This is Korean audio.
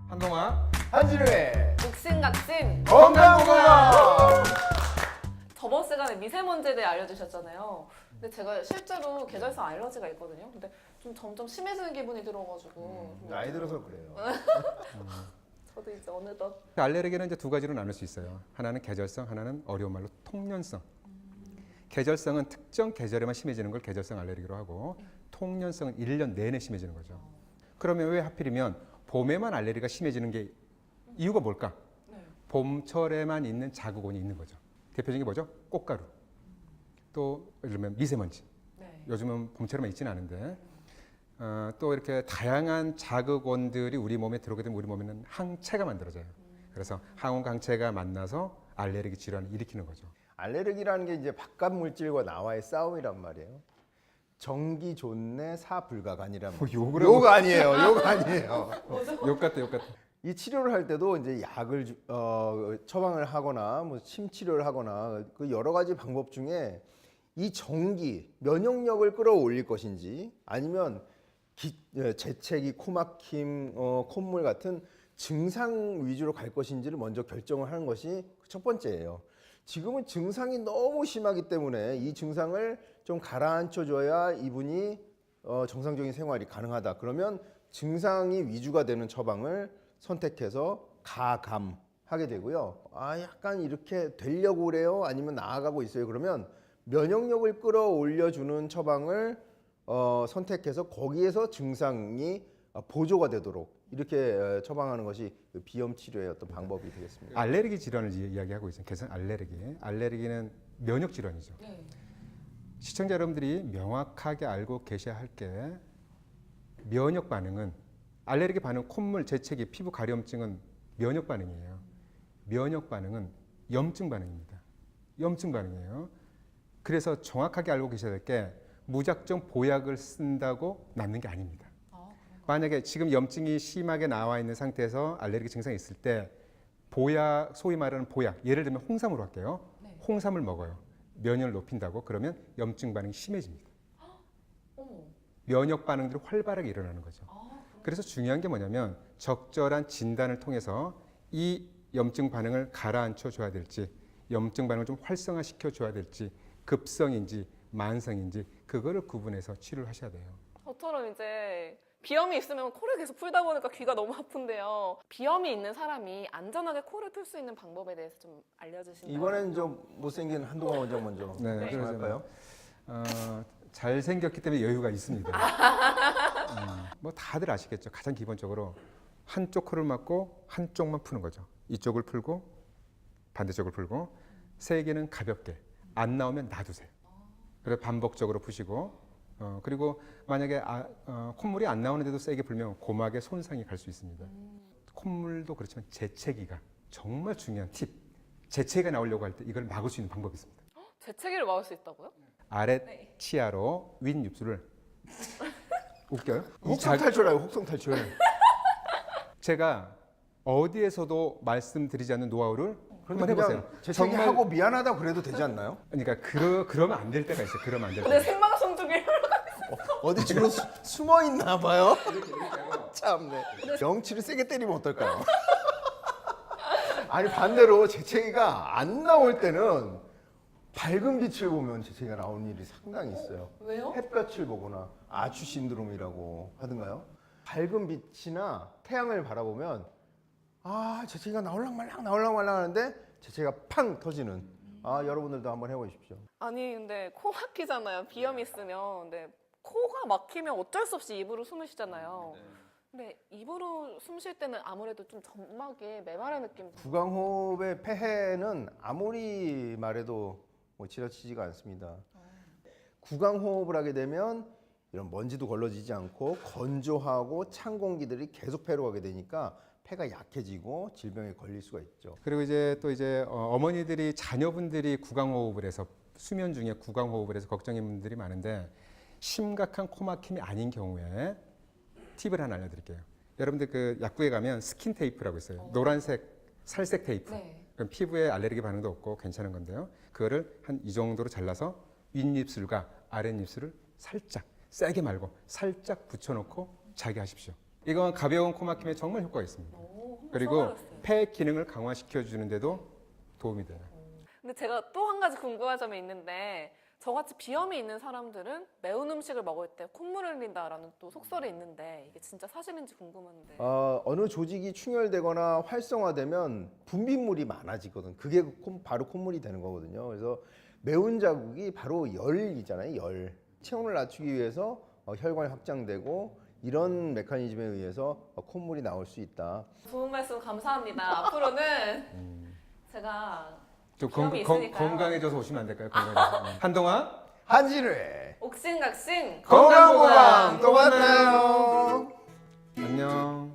한동아 한진우의 옥신각신 건강공감. 저번 시간에 미세먼지에 대해 알려주셨잖아요. 근데 제가 실제로 계절성 알러지가 있거든요. 근데 좀 점점 심해지는 기분이 들어가지고 나이 들어서 그래요. 저도 이제 어느덧 알레르기는 이제 두 가지로 나눌 수 있어요. 하나는 계절성, 하나는 어려운 말로 통년성. 계절성은 특정 계절에만 심해지는 걸 계절성 알레르기로 하고 통년성은 1년 내내 심해지는 거죠. 그러면 왜 하필이면 봄에만 알레르기가 심해지는 게 이유가 뭘까? 네. 봄철에만 있는 자극온이 있는 거죠. 대표적인 게 뭐죠? 꽃가루. 또 예를 들면 미세먼지. 네. 요즘은 봄철에만 있지는 않은데 또 이렇게 다양한 자극온들이 우리 몸에 들어오게 되면 우리 몸에는 항체가 만들어져요. 그래서 항원과 항체가 만나서 알레르기 질환을 일으키는 거죠. 알레르기라는 게 이제 바깥 물질과 나와의 싸움이란 말이에요. 정기 존내 사 불가관이란 말이에요. 욕을 욕 아니에요. 욕 아니에요. 욕 같다, 욕 같다. 이 치료를 할 때도 이제 약을 처방을 하거나 뭐 침 치료를 하거나 그 여러 가지 방법 중에 이 정기 면역력을 끌어올릴 것인지 아니면 재채기, 코막힘, 콧물 같은 증상 위주로 갈 것인지를 먼저 결정을 하는 것이 첫 번째예요. 지금은 증상이 너무 심하기 때문에 이 증상을 좀 가라앉혀줘야 이분이 정상적인 생활이 가능하다. 그러면 증상이 위주가 되는 처방을 선택해서 가감하게 되고요. 약간 이렇게 되려고 그래요? 아니면 나아가고 있어요? 그러면 면역력을 끌어올려주는 처방을 선택해서 거기에서 증상이 보조가 되도록 이렇게 처방하는 것이 비염 치료의 어떤 방법이 되겠습니다. 알레르기 질환을 이야기하고 있어요. 계산 알레르기. 알레르기는 면역 질환이죠. 네. 시청자 여러분들이 명확하게 알고 계셔야 할 게 면역 반응은 알레르기 반응, 콧물, 재채기, 피부 가려움증은 면역 반응이에요. 면역 반응은 염증 반응입니다. 염증 반응이에요. 그래서 정확하게 알고 계셔야 될 게 무작정 보약을 쓴다고 낫는 게 아닙니다. 만약에 지금 염증이 심하게 나와 있는 상태에서 알레르기 증상이 있을 때 보약, 소위 말하는 보약, 예를 들면 홍삼으로 할게요. 네. 홍삼을 먹어요. 면역을 높인다고 그러면 염증 반응이 심해집니다. 어머. 면역 반응들이 활발하게 일어나는 거죠. 그래서 중요한 게 뭐냐면 적절한 진단을 통해서 이 염증 반응을 가라앉혀 줘야 될지 염증 반응을 좀 활성화시켜 줘야 될지 급성인지 만성인지 그거를 구분해서 치료를 하셔야 돼요. 저처럼 이제 비염이 있으면 코를 계속 풀다 보니까 귀가 너무 아픈데요. 비염이 있는 사람이 안전하게 코를 풀 수 있는 방법에 대해서 좀 알려주시나요? 이번엔 좀 못생긴 한동안 원장 먼저 네, 말씀할까요? 잘생겼기 때문에 여유가 있습니다. 뭐 다들 아시겠죠. 가장 기본적으로 한쪽 코를 막고 한쪽만 푸는 거죠. 이쪽을 풀고 반대쪽을 풀고 세게는 가볍게 안 나오면 놔두세요. 그래서 반복적으로 푸시고 그리고 만약에 콧물이 안 나오는데도 세게 풀면 고막에 손상이 갈 수 있습니다. 콧물도 그렇지만 재채기가 정말 중요한 팁. 재채기가 나오려고 할 때 이걸 막을 수 있는 방법이 있습니다. 재채기를 막을 수 있다고요? 아랫 치아로 윗 입술을 웃겨요? 혹성 탈출해요. 혹성 탈출. 제가 어디에서도 말씀드리지 않는 노하우를 한번 해보세요. 재채기 하고 미안하다고 그래도 되지 않나요? 그러니까 그러면 안 될 때가 있어요. 그러면 안 될 근데 때. 생방송 중에 어디 주로 숨어 있나 봐요. 참네. 명치를 세게 때리면 어떨까요? 아니 반대로 재채기가 안 나올 때는 밝은 빛을 보면 재채기가 나오는 일이 상당히 있어요. 왜요? 햇볕을 보거나 아추 신드롬이라고 하던가요? 밝은 빛이나 태양을 바라보면 재채기가 나올랑 말랑 하는데 재채기가 팡 터지는 여러분들도 한번 해보십시오. 아니 근데 코 막히잖아요. 비염이 있으면. 근데 코가 막히면 어쩔 수 없이 입으로 숨을 쉬잖아요. 근데 입으로 숨 쉴 때는 아무래도 좀 점막에 메마른 느낌. 구강호흡의 폐해는 아무리 말해도 지나치지가 않습니다. 구강호흡을 하게 되면 이런 먼지도 걸러지지 않고 건조하고 찬 공기들이 계속 폐로 가게 되니까 폐가 약해지고 질병에 걸릴 수가 있죠. 그리고 이제 또 어머니들이 자녀분들이 구강호흡을 해서 수면 중에 구강호흡을 해서 걱정인 분들이 많은데 심각한 코막힘이 아닌 경우에 팁을 하나 알려드릴게요. 여러분들 그 약국에 가면 스킨 테이프라고 있어요. 노란색 살색 테이프. 네. 그럼 피부에 알레르기 반응도 없고 괜찮은 건데요. 그거를 한 이 정도로 잘라서 윗입술과 아랫입술을 살짝 세게 말고 살짝 붙여놓고 자게 하십시오. 이건 가벼운 코막힘에 정말 효과가 있습니다. 그리고 써먹었어요. 폐 기능을 강화시켜 주는데도 도움이 돼요. 근데 제가 또 한 가지 궁금한 점이 있는데 저같이 비염이 있는 사람들은 매운 음식을 먹을 때 콧물을 흘린다라는 또 속설이 있는데 이게 진짜 사실인지 궁금한데. 어느 조직이 충혈되거나 활성화되면 분비물이 많아지거든. 그게 바로 콧물이 되는 거거든요. 그래서 매운 자국이 바로 열이잖아요. 열. 체온을 낮추기 위해서 혈관이 확장되고 이런 메커니즘에 의해서 콧물이 나올 수 있다. 좋은 말씀 감사합니다. 앞으로는 제가 좀 비염이 있으니까요. 건강해져서 오시면 안 될까요? 건강해져서. 한동안 한진우의 옥신각신 건강보감 또 만나요. 안녕.